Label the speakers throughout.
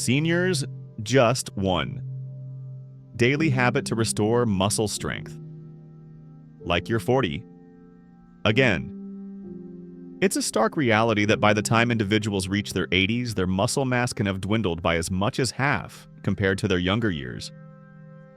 Speaker 1: Seniors, just one. Daily habit to restore muscle strength. Like you're 40. Again. It's a stark reality that by the time individuals reach their 80s, their muscle mass can have dwindled by as much as half compared to their younger years.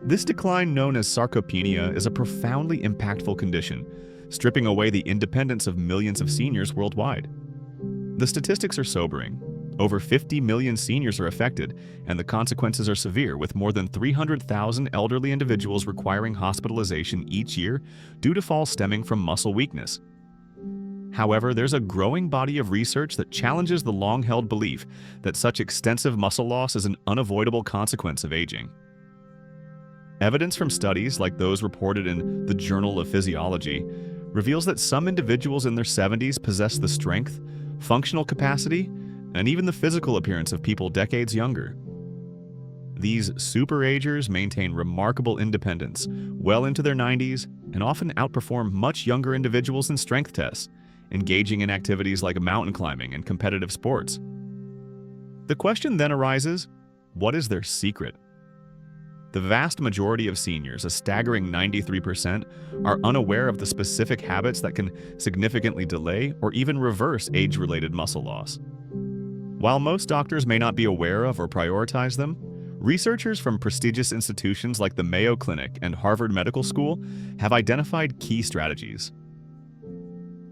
Speaker 1: This decline, known as sarcopenia, is a profoundly impactful condition, stripping away the independence of millions of seniors worldwide. The statistics are sobering. Over 50 million seniors are affected, and the consequences are severe, with more than 300,000 elderly individuals requiring hospitalization each year due to falls stemming from muscle weakness. However, there's a growing body of research that challenges the long-held belief that such extensive muscle loss is an unavoidable consequence of aging. Evidence from studies like those reported in the Journal of Physiology reveals that some individuals in their 70s possess the strength, functional capacity, and even the physical appearance of people decades younger. These superagers maintain remarkable independence well into their 90s and often outperform much younger individuals in strength tests, engaging in activities like mountain climbing and competitive sports. The question then arises, what is their secret? The vast majority of seniors, a staggering 93%, are unaware of the specific habits that can significantly delay or even reverse age-related muscle loss. While most doctors may not be aware of or prioritize them, researchers from prestigious institutions like the Mayo Clinic and Harvard Medical School have identified key strategies.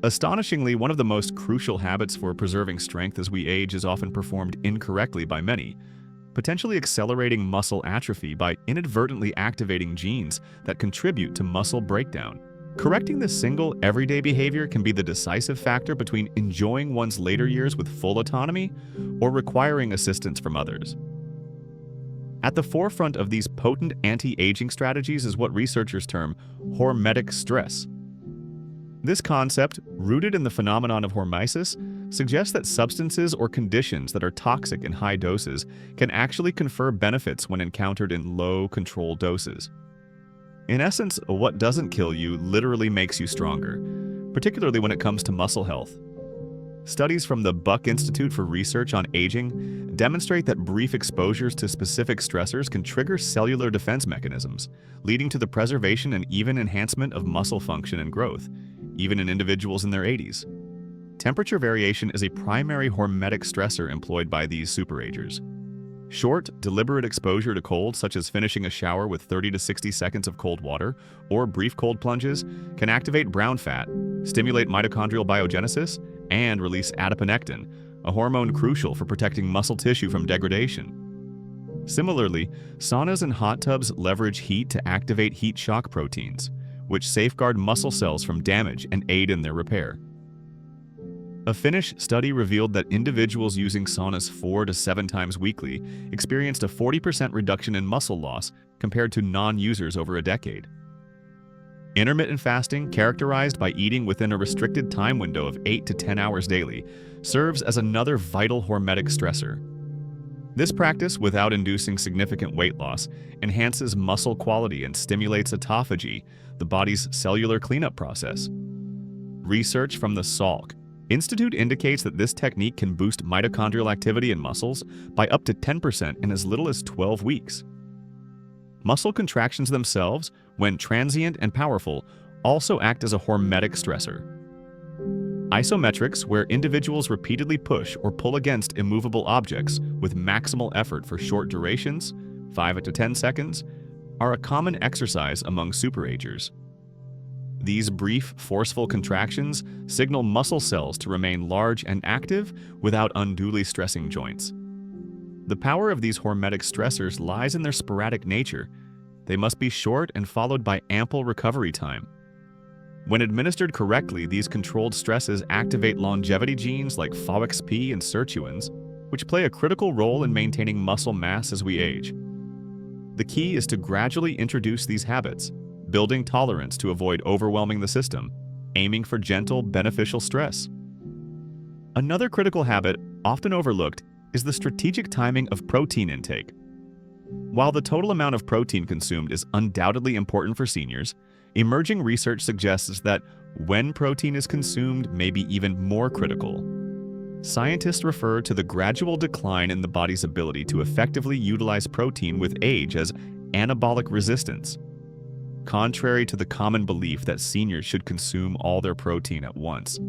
Speaker 1: Astonishingly, one of the most crucial habits for preserving strength as we age is often performed incorrectly by many, potentially accelerating muscle atrophy by inadvertently activating genes that contribute to muscle breakdown. Correcting this single, everyday behavior can be the decisive factor between enjoying one's later years with full autonomy or requiring assistance from others. At the forefront of these potent anti-aging strategies is what researchers term hormetic stress. This concept, rooted in the phenomenon of hormesis, suggests that substances or conditions that are toxic in high doses can actually confer benefits when encountered in low, controlled doses. In essence, what doesn't kill you literally makes you stronger, particularly when it comes to muscle health. Studies from the Buck Institute for Research on Aging demonstrate that brief exposures to specific stressors can trigger cellular defense mechanisms, leading to the preservation and even enhancement of muscle function and growth, even in individuals in their 80s. Temperature variation is a primary hormetic stressor employed by these superagers. Short, deliberate exposure to cold, such as finishing a shower with 30 to 60 seconds of cold water, or brief cold plunges, can activate brown fat, stimulate mitochondrial biogenesis, and release adiponectin, a hormone crucial for protecting muscle tissue from degradation. Similarly, saunas and hot tubs leverage heat to activate heat shock proteins, which safeguard muscle cells from damage and aid in their repair. A Finnish study revealed that individuals using saunas 4 to 7 times weekly experienced a 40% reduction in muscle loss compared to non-users over a decade. Intermittent fasting, characterized by eating within a restricted time window of 8 to 10 hours daily, serves as another vital hormetic stressor. This practice, without inducing significant weight loss, enhances muscle quality and stimulates autophagy, the body's cellular cleanup process. Research from the Salk Institute indicates that this technique can boost mitochondrial activity in muscles by up to 10% in as little as 12 weeks. Muscle contractions themselves, when transient and powerful, also act as a hormetic stressor. Isometrics, where individuals repeatedly push or pull against immovable objects with maximal effort for short durations, 5 to 10 seconds, are a common exercise among superagers. These brief, forceful contractions signal muscle cells to remain large and active without unduly stressing joints. The power of these hormetic stressors lies in their sporadic nature. They must be short and followed by ample recovery time. When administered correctly, these controlled stresses activate longevity genes like FOXP and sirtuins, which play a critical role in maintaining muscle mass as we age. The key is to gradually introduce these habits, building tolerance to avoid overwhelming the system, aiming for gentle, beneficial stress. Another critical habit, often overlooked, is the strategic timing of protein intake. While the total amount of protein consumed is undoubtedly important for seniors, emerging research suggests that when protein is consumed may be even more critical. Scientists refer to the gradual decline in the body's ability to effectively utilize protein with age as anabolic resistance. Contrary to the common belief that seniors should consume all their protein at once,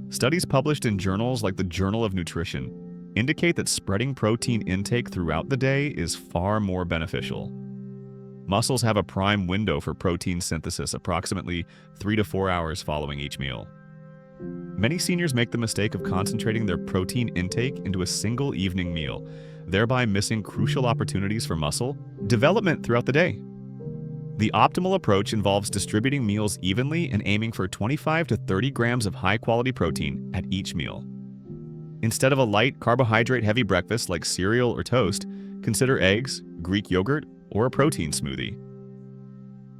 Speaker 1: studies published in journals like the Journal of Nutrition indicate that spreading protein intake throughout the day is far more beneficial. Muscles have a prime window for protein synthesis approximately 3 to 4 hours following each meal. Many seniors make the mistake of concentrating their protein intake into a single evening meal, thereby missing crucial opportunities for muscle development throughout the day. The optimal approach involves distributing meals evenly and aiming for 25 to 30 grams of high-quality protein at each meal. Instead of a light, carbohydrate-heavy breakfast like cereal or toast, consider eggs, Greek yogurt, or a protein smoothie.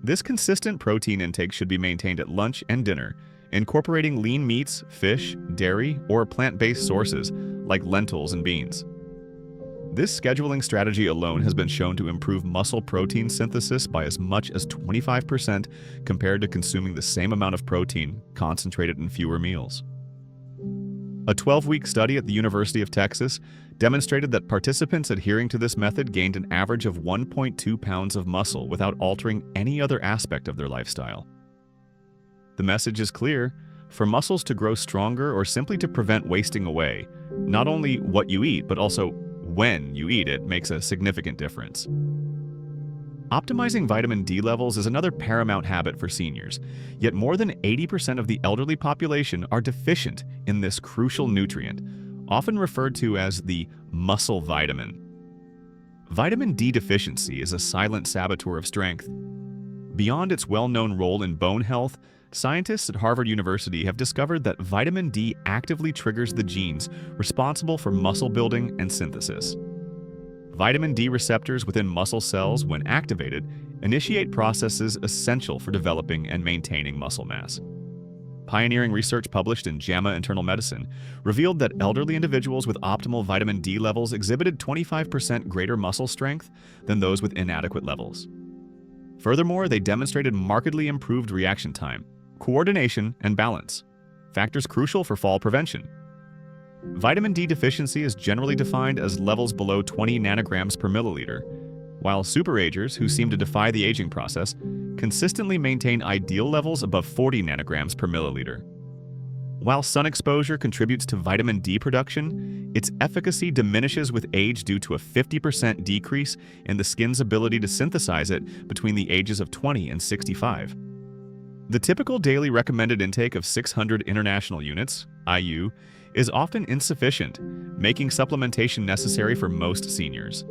Speaker 1: This consistent protein intake should be maintained at lunch and dinner, incorporating lean meats, fish, dairy, or plant-based sources like lentils and beans. This scheduling strategy alone has been shown to improve muscle protein synthesis by as much as 25% compared to consuming the same amount of protein concentrated in fewer meals. A 12-week study at the University of Texas demonstrated that participants adhering to this method gained an average of 1.2 pounds of muscle without altering any other aspect of their lifestyle. The message is clear: for muscles to grow stronger or simply to prevent wasting away, not only what you eat, but also when you eat it makes a significant difference. Optimizing vitamin D levels is another paramount habit for seniors, yet more than 80% of the elderly population are deficient in this crucial nutrient, often referred to as the muscle vitamin. Vitamin D deficiency is a silent saboteur of strength. Beyond its well-known role in bone health, scientists at Harvard University have discovered that vitamin D actively triggers the genes responsible for muscle building and synthesis. Vitamin D receptors within muscle cells, when activated, initiate processes essential for developing and maintaining muscle mass. Pioneering research published in JAMA Internal Medicine revealed that elderly individuals with optimal vitamin D levels exhibited 25% greater muscle strength than those with inadequate levels. Furthermore, they demonstrated markedly improved reaction time, coordination, and balance, factors crucial for fall prevention. Vitamin D deficiency is generally defined as levels below 20 nanograms per milliliter, while superagers, who seem to defy the aging process, consistently maintain ideal levels above 40 nanograms per milliliter. While sun exposure contributes to vitamin D production, its efficacy diminishes with age due to a 50% decrease in the skin's ability to synthesize it between the ages of 20 and 65. The typical daily recommended intake of 600 international units, IU, is often insufficient, making supplementation necessary for most seniors.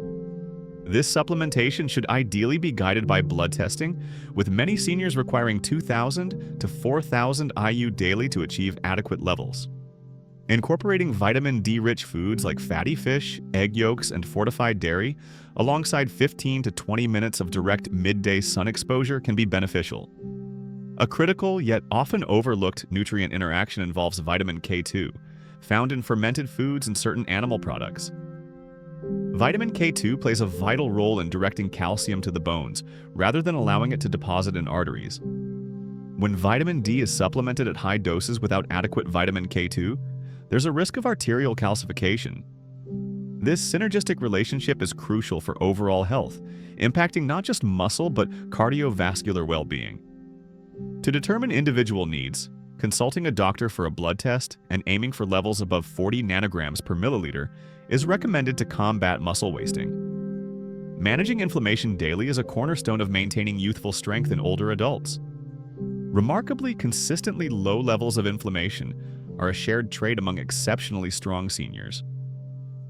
Speaker 1: This supplementation should ideally be guided by blood testing, with many seniors requiring 2,000 to 4,000 IU daily to achieve adequate levels. Incorporating vitamin D-rich foods like fatty fish, egg yolks, and fortified dairy, alongside 15 to 20 minutes of direct midday sun exposure can be beneficial. A critical yet often overlooked nutrient interaction involves vitamin K2, found in fermented foods and certain animal products. Vitamin K2 plays a vital role in directing calcium to the bones, rather than allowing it to deposit in arteries. When vitamin D is supplemented at high doses without adequate vitamin K2, there's a risk of arterial calcification. This synergistic relationship is crucial for overall health, impacting not just muscle but cardiovascular well-being. To determine individual needs, consulting a doctor for a blood test and aiming for levels above 40 nanograms per milliliter is recommended to combat muscle wasting. Managing inflammation daily is a cornerstone of maintaining youthful strength in older adults. Remarkably consistently low levels of inflammation are a shared trait among exceptionally strong seniors.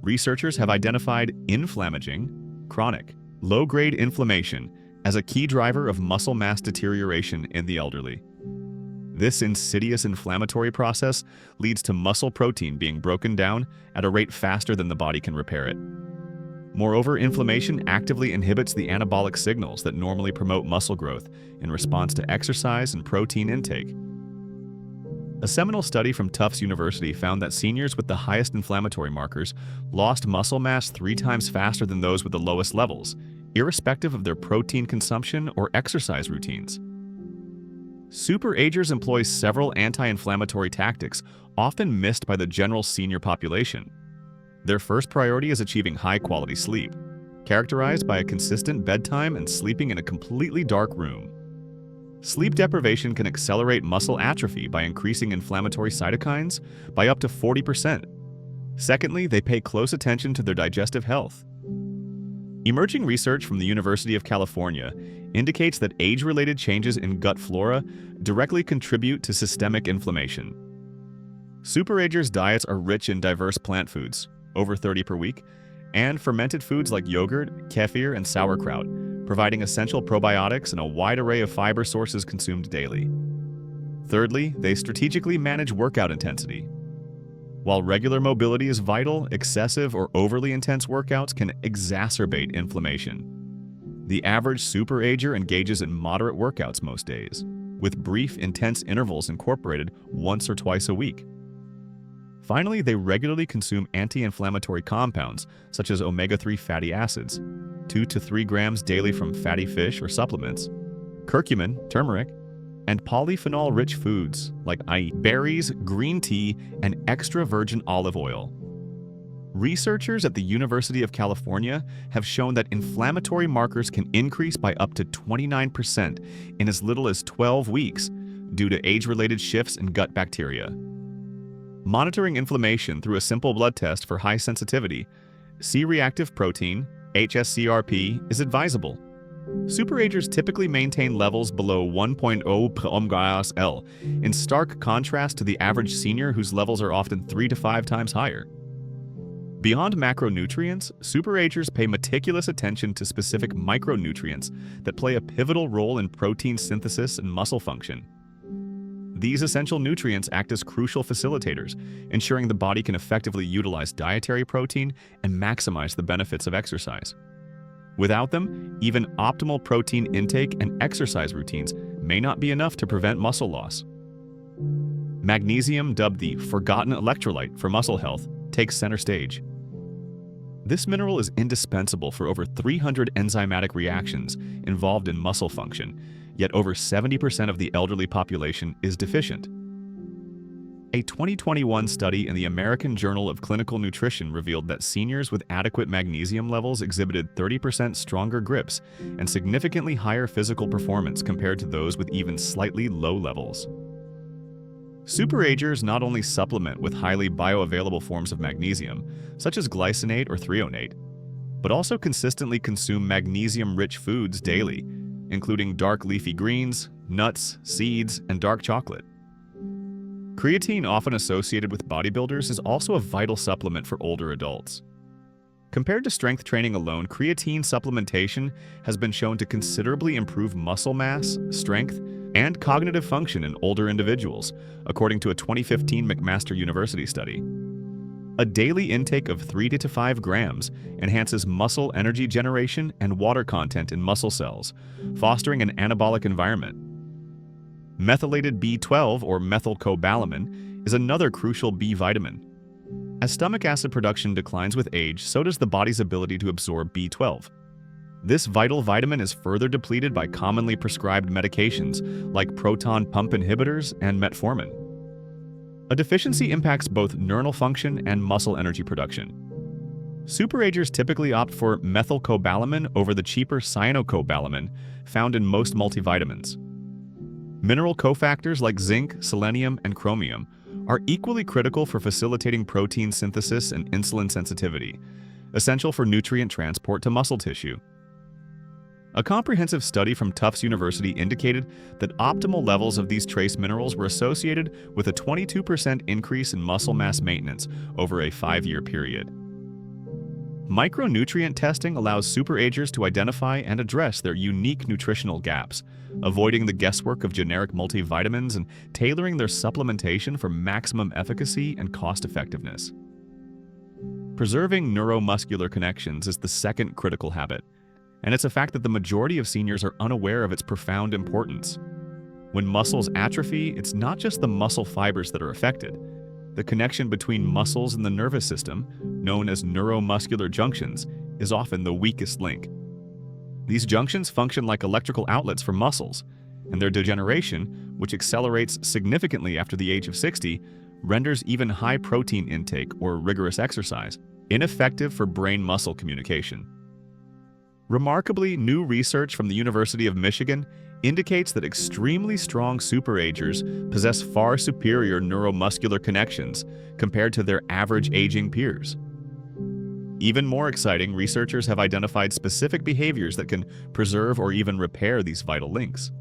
Speaker 1: Researchers have identified inflammaging, chronic, low-grade inflammation as a key driver of muscle mass deterioration in the elderly. This insidious inflammatory process leads to muscle protein being broken down at a rate faster than the body can repair it. Moreover, inflammation actively inhibits the anabolic signals that normally promote muscle growth in response to exercise and protein intake. A seminal study from Tufts University found that seniors with the highest inflammatory markers lost muscle mass 3 times faster than those with the lowest levels, irrespective of their protein consumption or exercise routines. Superagers employ several anti-inflammatory tactics, often missed by the general senior population. Their first priority is achieving high-quality sleep, characterized by a consistent bedtime and sleeping in a completely dark room. Sleep deprivation can accelerate muscle atrophy by increasing inflammatory cytokines by up to 40%. Secondly, they pay close attention to their digestive health. Emerging research from the University of California indicates that age-related changes in gut flora directly contribute to systemic inflammation. Superagers' diets are rich in diverse plant foods, over 30 per week, and fermented foods like yogurt, kefir, and sauerkraut, providing essential probiotics and a wide array of fiber sources consumed daily. Thirdly, they strategically manage workout intensity. While regular mobility is vital, excessive or overly intense workouts can exacerbate inflammation. The average superager engages in moderate workouts most days, with brief, intense intervals incorporated once or twice a week. Finally, they regularly consume anti-inflammatory compounds such as omega-3 fatty acids, 2 to 3 grams daily from fatty fish or supplements, curcumin, turmeric, and polyphenol-rich foods like berries, green tea, and extra virgin olive oil. Researchers at the University of California have shown that inflammatory markers can increase by up to 29% in as little as 12 weeks due to age-related shifts in gut bacteria. Monitoring inflammation through a simple blood test for high sensitivity, C-reactive protein, HSCRP, is advisable. Superagers typically maintain levels below 1.0 p.m/L, in stark contrast to the average senior whose levels are often 3 to 5 times higher. Beyond macronutrients, superagers pay meticulous attention to specific micronutrients that play a pivotal role in protein synthesis and muscle function. These essential nutrients act as crucial facilitators, ensuring the body can effectively utilize dietary protein and maximize the benefits of exercise. Without them, even optimal protein intake and exercise routines may not be enough to prevent muscle loss. Magnesium, dubbed the forgotten electrolyte for muscle health, takes center stage. This mineral is indispensable for over 300 enzymatic reactions involved in muscle function, yet over 70% of the elderly population is deficient. A 2021 study in the American Journal of Clinical Nutrition revealed that seniors with adequate magnesium levels exhibited 30% stronger grips and significantly higher physical performance compared to those with even slightly low levels. Superagers not only supplement with highly bioavailable forms of magnesium, such as glycinate or threonate, but also consistently consume magnesium-rich foods daily, including dark leafy greens, nuts, seeds, and dark chocolate. Creatine, often associated with bodybuilders, is also a vital supplement for older adults. Compared to strength training alone, creatine supplementation has been shown to considerably improve muscle mass, strength, and cognitive function in older individuals, according to a 2015 McMaster University study. A daily intake of 3 to 5 grams enhances muscle energy generation and water content in muscle cells, fostering an anabolic environment. Methylated B12, or methylcobalamin, is another crucial B vitamin. As stomach acid production declines with age, so does the body's ability to absorb B12. This vital vitamin is further depleted by commonly prescribed medications like proton pump inhibitors and metformin. A deficiency impacts both neuronal function and muscle energy production. Superagers typically opt for methylcobalamin over the cheaper cyanocobalamin found in most multivitamins. Mineral cofactors like zinc, selenium, and chromium are equally critical for facilitating protein synthesis and insulin sensitivity, essential for nutrient transport to muscle tissue. A comprehensive study from Tufts University indicated that optimal levels of these trace minerals were associated with a 22% increase in muscle mass maintenance over a 5-year period. Micronutrient testing allows superagers to identify and address their unique nutritional gaps, avoiding the guesswork of generic multivitamins and tailoring their supplementation for maximum efficacy and cost-effectiveness. Preserving neuromuscular connections is the second critical habit, and it's a fact that the majority of seniors are unaware of its profound importance. When muscles atrophy, it's not just the muscle fibers that are affected. The connection between muscles and the nervous system, known as neuromuscular junctions, is often the weakest link. These junctions function like electrical outlets for muscles, and their degeneration, which accelerates significantly after the age of 60, renders even high protein intake or rigorous exercise ineffective for brain-muscle communication. Remarkably, new research from the University of Michigan indicates that extremely strong superagers possess far superior neuromuscular connections compared to their average aging peers. Even more exciting, researchers have identified specific behaviors that can preserve or even repair these vital links.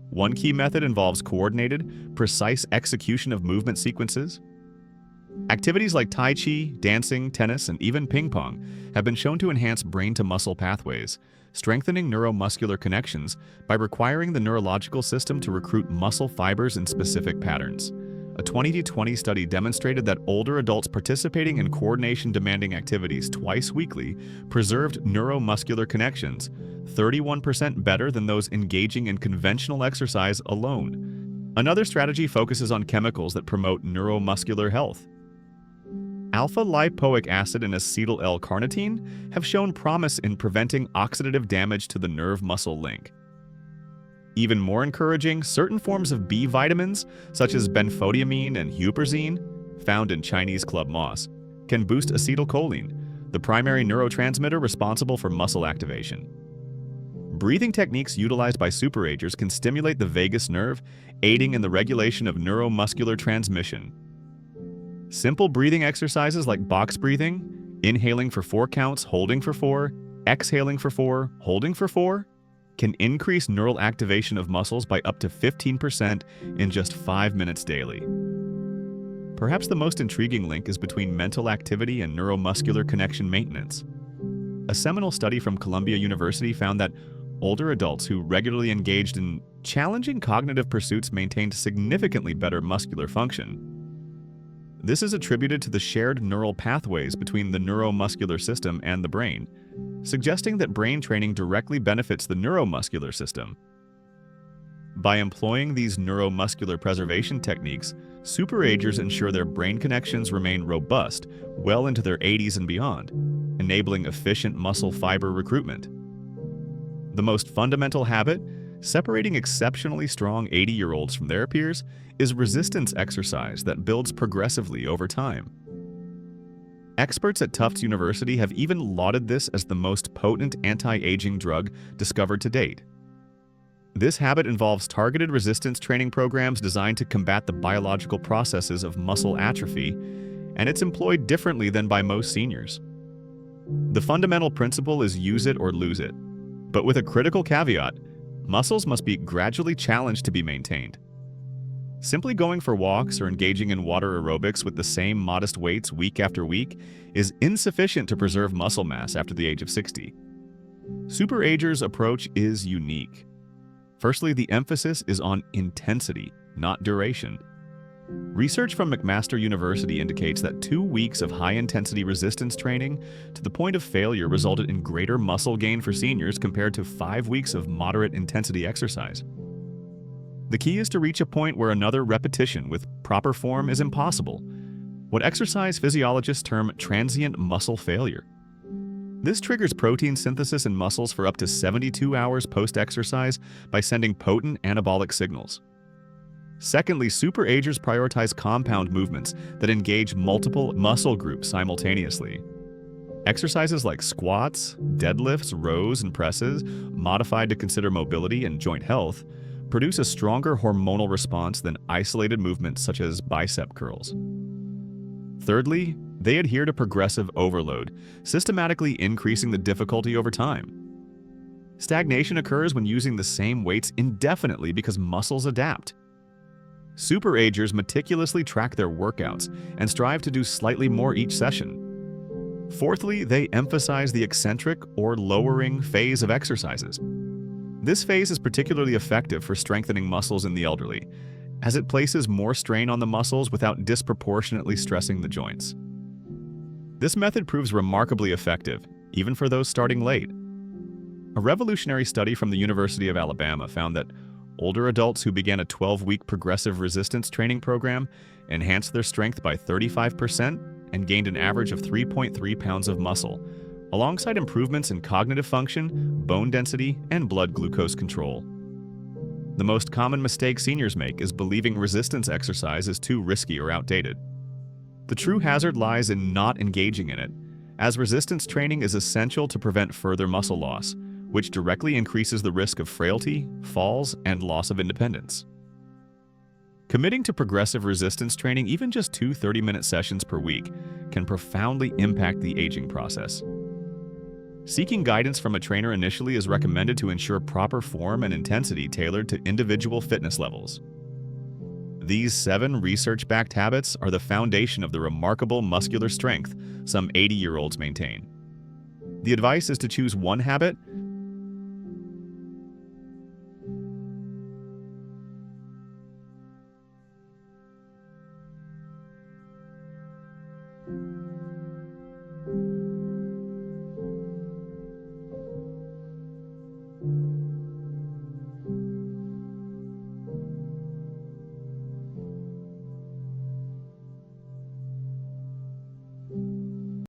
Speaker 1: One key method involves coordinated, precise execution of movement sequences. Activities like Tai Chi, dancing, tennis, and even ping pong have been shown to enhance brain-to-muscle pathways, strengthening neuromuscular connections by requiring the neurological system to recruit muscle fibers in specific patterns. A 2020 study demonstrated that older adults participating in coordination-demanding activities twice weekly preserved neuromuscular connections 31% better than those engaging in conventional exercise alone. Another strategy focuses on chemicals that promote neuromuscular health. Alpha-lipoic acid and acetyl L-carnitine have shown promise in preventing oxidative damage to the nerve-muscle link. Even more encouraging, certain forms of B vitamins, such as benfotiamine and huperzine, found in Chinese club moss, can boost acetylcholine, the primary neurotransmitter responsible for muscle activation. Breathing techniques utilized by superagers can stimulate the vagus nerve, aiding in the regulation of neuromuscular transmission. Simple breathing exercises like box breathing, inhaling for 4 counts, holding for 4, exhaling for 4, holding for 4, can increase neural activation of muscles by up to 15% in just 5 minutes daily. Perhaps the most intriguing link is between mental activity and neuromuscular connection maintenance. A seminal study from Columbia University found that older adults who regularly engaged in challenging cognitive pursuits maintained significantly better muscular function. This is attributed to the shared neural pathways between the neuromuscular system and the brain, suggesting that brain training directly benefits the neuromuscular system. By employing these neuromuscular preservation techniques, superagers ensure their brain connections remain robust well into their 80s and beyond, enabling efficient muscle fiber recruitment. The most fundamental habit, separating exceptionally strong 80-year-olds from their peers, is resistance exercise that builds progressively over time. Experts at Tufts University have even lauded this as the most potent anti-aging drug discovered to date. This habit involves targeted resistance training programs designed to combat the biological processes of muscle atrophy, and it's employed differently than by most seniors. The fundamental principle is use it or lose it, but with a critical caveat: muscles must be gradually challenged to be maintained. Simply going for walks or engaging in water aerobics with the same modest weights week after week is insufficient to preserve muscle mass after the age of 60. Superagers' approach is unique. Firstly, the emphasis is on intensity, not duration. Research from McMaster University indicates that 2 weeks of high-intensity resistance training to the point of failure resulted in greater muscle gain for seniors compared to 5 weeks of moderate-intensity exercise. The key is to reach a point where another repetition with proper form is impossible, what exercise physiologists term transient muscle failure. This triggers protein synthesis in muscles for up to 72 hours post-exercise by sending potent anabolic signals. Secondly, superagers prioritize compound movements that engage multiple muscle groups simultaneously. Exercises like squats, deadlifts, rows, and presses, modified to consider mobility and joint health, produce a stronger hormonal response than isolated movements such as bicep curls. Thirdly, they adhere to progressive overload, systematically increasing the difficulty over time. Stagnation occurs when using the same weights indefinitely because muscles adapt. Superagers meticulously track their workouts and strive to do slightly more each session. Fourthly, they emphasize the eccentric or lowering phase of exercises. This phase is particularly effective for strengthening muscles in the elderly, as it places more strain on the muscles without disproportionately stressing the joints. This method proves remarkably effective, even for those starting late. A revolutionary study from the University of Alabama found that older adults who began a 12-week progressive resistance training program enhanced their strength by 35% and gained an average of 3.3 pounds of muscle, alongside improvements in cognitive function, bone density, and blood glucose control. The most common mistake seniors make is believing resistance exercise is too risky or outdated. The true hazard lies in not engaging in it, as resistance training is essential to prevent further muscle loss, which directly increases the risk of frailty, falls, and loss of independence. Committing to progressive resistance training, even just 2 30-minute sessions per week, can profoundly impact the aging process. Seeking guidance from a trainer initially is recommended to ensure proper form and intensity tailored to individual fitness levels. These 7 research-backed habits are the foundation of the remarkable muscular strength some 80-year-olds maintain. The advice is to choose one habit